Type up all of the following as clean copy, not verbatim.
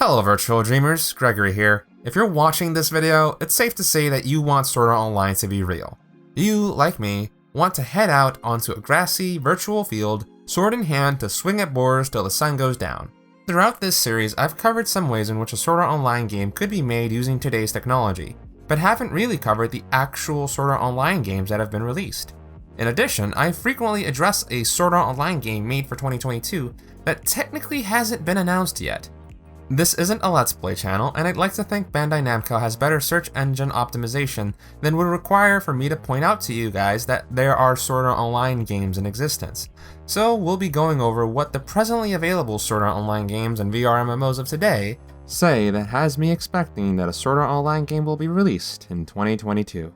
Hello virtual dreamers, Gregory here. If you're watching this video, it's safe to say that you want Sword Art Online to be real. You, like me, want to head out onto a grassy, virtual field, sword in hand to swing at boars till the sun goes down. Throughout this series, I've covered some ways in which a Sword Art Online game could be made using today's technology, but haven't really covered the actual Sword Art Online games that have been released. In addition, I frequently address a Sword Art Online game made for 2022 that technically hasn't been announced yet. This isn't a Let's Play channel, and I'd like to think Bandai Namco has better search engine optimization than would require for me to point out to you guys that there are Sword Art Online games in existence. So we'll be going over what the presently available Sword Art Online games and VR MMOs of today say that has me expecting that a Sword Art Online game will be released in 2022.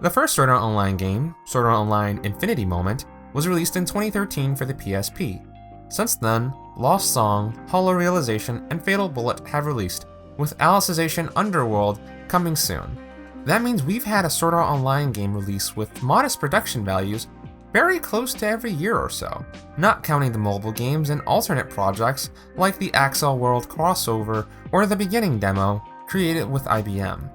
The first Sword Art Online game, Sword Art Online Infinity Moment, was released in 2013 for the PSP. Since then, Lost Song, Hollow Realization, and Fatal Bullet have released, with Alicization Underworld coming soon. That means we've had a Sword Art Online game release with modest production values very close to every year or so, not counting the mobile games and alternate projects like the Axel World crossover or the beginning demo created with IBM.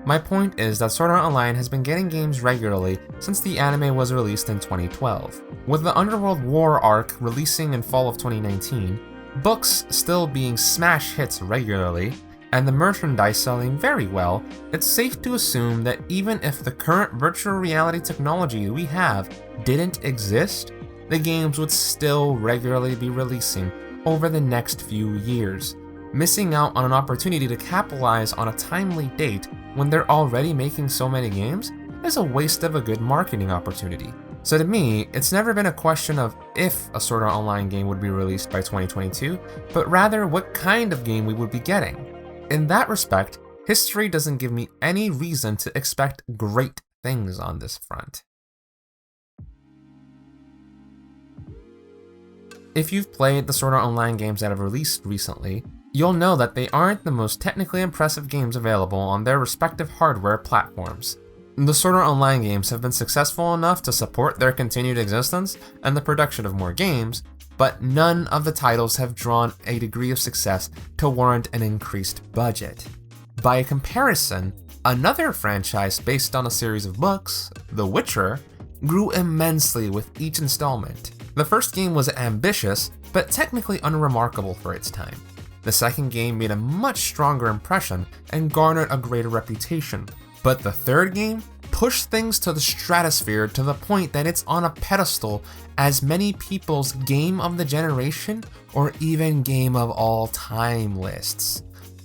My point is that Sword Art Online has been getting games regularly since the anime was released in 2012. With the Underworld War arc releasing in fall of 2019, books still being smash hits regularly, and the merchandise selling very well, it's safe to assume that even if the current virtual reality technology we have didn't exist, the games would still regularly be releasing over the next few years. Missing out on an opportunity to capitalize on a timely date when they're already making so many games is a waste of a good marketing opportunity. So to me, it's never been a question of if a Sword Art Online game would be released by 2022, but rather what kind of game we would be getting. In that respect, history doesn't give me any reason to expect great things on this front. If you've played the Sword Art Online games that have released recently, you'll know that they aren't the most technically impressive games available on their respective hardware platforms. The Sword Art Online games have been successful enough to support their continued existence and the production of more games, but none of the titles have drawn a degree of success to warrant an increased budget. By comparison, another franchise based on a series of books, The Witcher, grew immensely with each installment. The first game was ambitious, but technically unremarkable for its time. The second game made a much stronger impression and garnered a greater reputation, but the third game pushed things to the stratosphere to the point that it's on a pedestal as many people's game of the generation or even game of all time lists.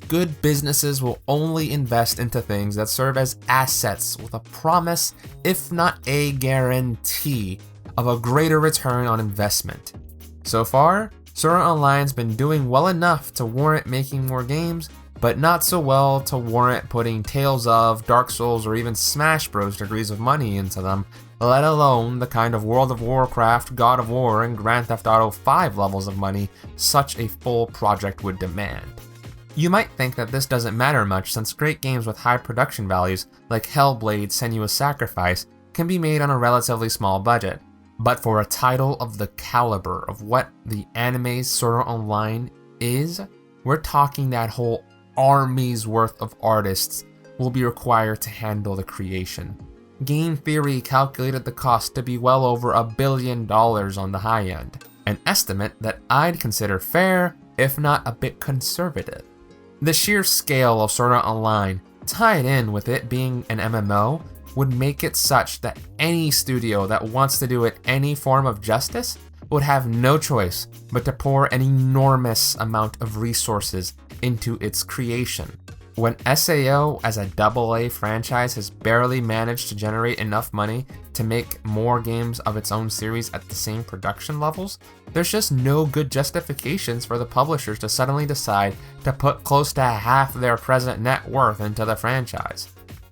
Good businesses will only invest into things that serve as assets with a promise, if not a guarantee, of a greater return on investment. So far, Sword Art Online's been doing well enough to warrant making more games, but not so well to warrant putting Tales of, Dark Souls, or even Smash Bros. Degrees of money into them, let alone the kind of World of Warcraft, God of War, and Grand Theft Auto 5 levels of money such a full project would demand. You might think that this doesn't matter much since great games with high production values like Hellblade: Senua's Sacrifice can be made on a relatively small budget. But for a title of the caliber of what the anime's Sword Art Online is, we're talking that whole army's worth of artists will be required to handle the creation. Game Theory calculated the cost to be well over $1 billion on the high end, an estimate that I'd consider fair, if not a bit conservative. The sheer scale of Sword Art Online, tied in with it being an MMO, would make it such that any studio that wants to do it any form of justice would have no choice but to pour an enormous amount of resources into its creation. When SAO as a AA franchise has barely managed to generate enough money to make more games of its own series at the same production levels, there's just no good justifications for the publishers to suddenly decide to put close to half their present net worth into the franchise.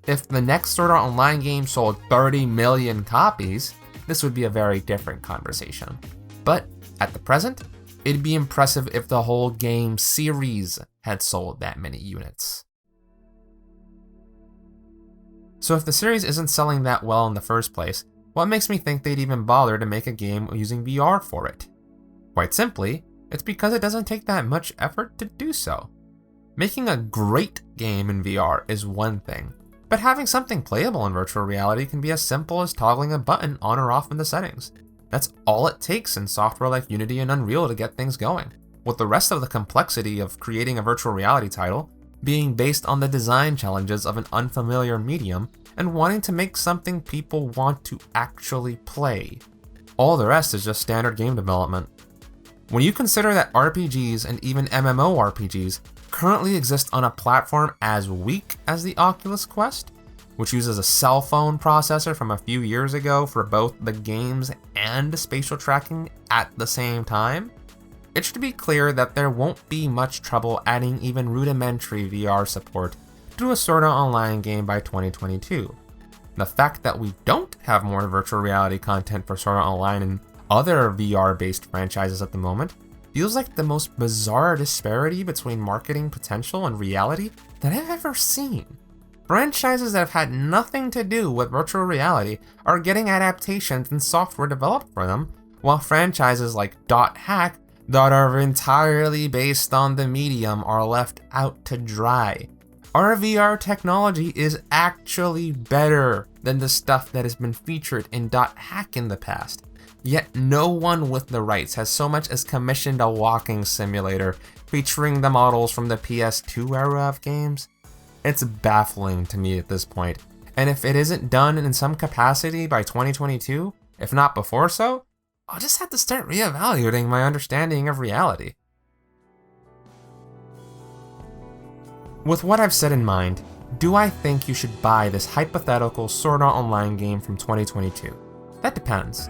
If the next Sword Art Online game sold 30 million copies, this would be a very different conversation. But at the present, it'd be impressive if the whole game series had sold that many units. So if the series isn't selling that well in the first place, What makes me think they'd even bother to make a game using VR for it? Quite simply, it's because it doesn't take that much effort to do so. Making a great game in VR is one thing, but having something playable in virtual reality can be as simple as toggling a button on or off in the settings. That's all it takes in software like Unity and Unreal to get things going, with the rest of the complexity of creating a virtual reality title being based on the design challenges of an unfamiliar medium and wanting to make something people want to actually play. All the rest is just standard game development. When you consider that RPGs and even MMORPGs currently exist on a platform as weak as the Oculus Quest, which uses a cell phone processor from a few years ago for both the games and spatial tracking at the same time, it should be clear that there won't be much trouble adding even rudimentary VR support to a Sword Art Online game by 2022. The fact that we don't have more virtual reality content for Sword Art Online and other VR-based franchises at the moment feels like the most bizarre disparity between marketing potential and reality that I've ever seen. Franchises that have had nothing to do with virtual reality are getting adaptations and software developed for them, while franchises like .hack that are entirely based on the medium are left out to dry. Our VR technology is actually better than the stuff that has been featured in .hack in the past, yet no one with the rights has so much as commissioned a walking simulator featuring the models from the PS2 era of games. It's baffling to me at this point, and if it isn't done in some capacity by 2022, if not before so, I'll just have to start reevaluating my understanding of reality. With what I've said in mind, do I think you should buy this hypothetical Sword Art Online game from 2022? That depends.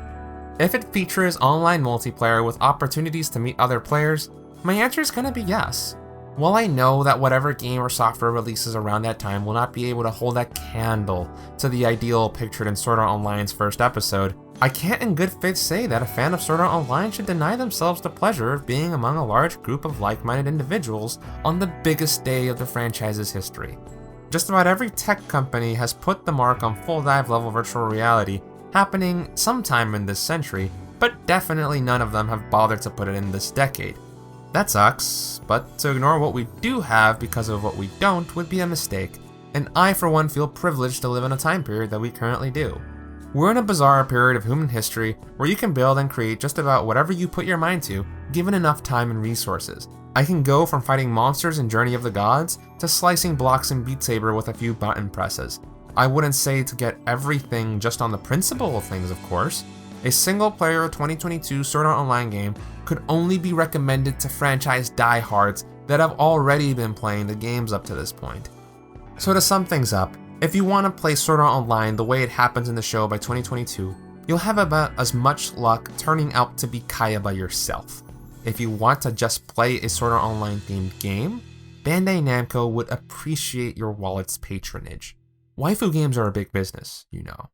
If it features online multiplayer with opportunities to meet other players, my answer is gonna be yes. While I know that whatever game or software releases around that time will not be able to hold a candle to the ideal pictured in Sword Art Online's first episode, I can't in good faith say that a fan of Sword Art Online should deny themselves the pleasure of being among a large group of like-minded individuals on the biggest day of the franchise's history. Just about every tech company has put the mark on full dive level virtual reality happening sometime in this century, but definitely none of them have bothered to put it in this decade. That sucks, but to ignore what we do have because of what we don't would be a mistake, and I for one feel privileged to live in a time period that we currently do. We're in a bizarre period of human history where you can build and create just about whatever you put your mind to, given enough time and resources. I can go from fighting monsters in Journey of the Gods to slicing blocks in Beat Saber with a few button presses. I wouldn't say to get everything just on the principle of things, of course. A single-player 2022 Sword Art Online game could only be recommended to franchise diehards that have already been playing the games up to this point. So to sum things up, if you want to play Sword Art Online the way it happens in the show by 2022, you'll have about as much luck turning out to be Kaya by yourself. If you want to just play a Sword Art Online themed game, Bandai Namco would appreciate your wallet's patronage. Waifu games are a big business, you know.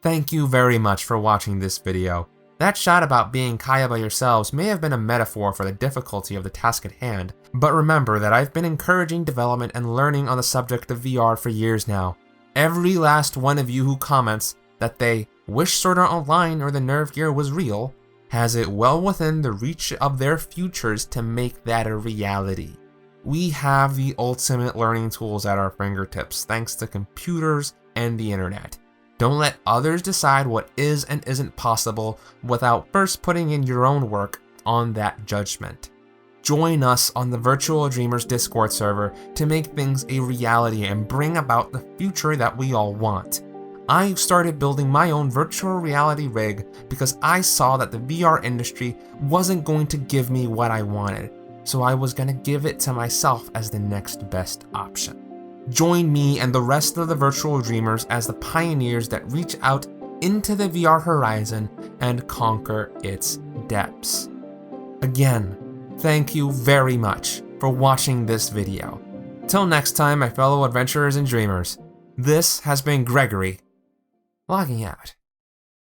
Thank you very much for watching this video. That shot about being Kaya by yourselves may have been a metaphor for the difficulty of the task at hand, but remember that I've been encouraging development and learning on the subject of VR for years now. Every last one of you who comments that they wish Sword Art Online or the Nerve Gear was real has it well within the reach of their futures to make that a reality. We have the ultimate learning tools at our fingertips thanks to computers and the internet. Don't let others decide what is and isn't possible without first putting in your own work on that judgment. Join us on the Virtual Dreamers Discord server to make things a reality and bring about the future that we all want. I started building my own virtual reality rig because I saw that the VR industry wasn't going to give me what I wanted, so I was going to give it to myself as the next best option. Join me and the rest of the Virtual Dreamers as the pioneers that reach out into the VR horizon and conquer its depths. Again, thank you very much for watching this video. Till next time, my fellow adventurers and dreamers, this has been Gregory, logging out.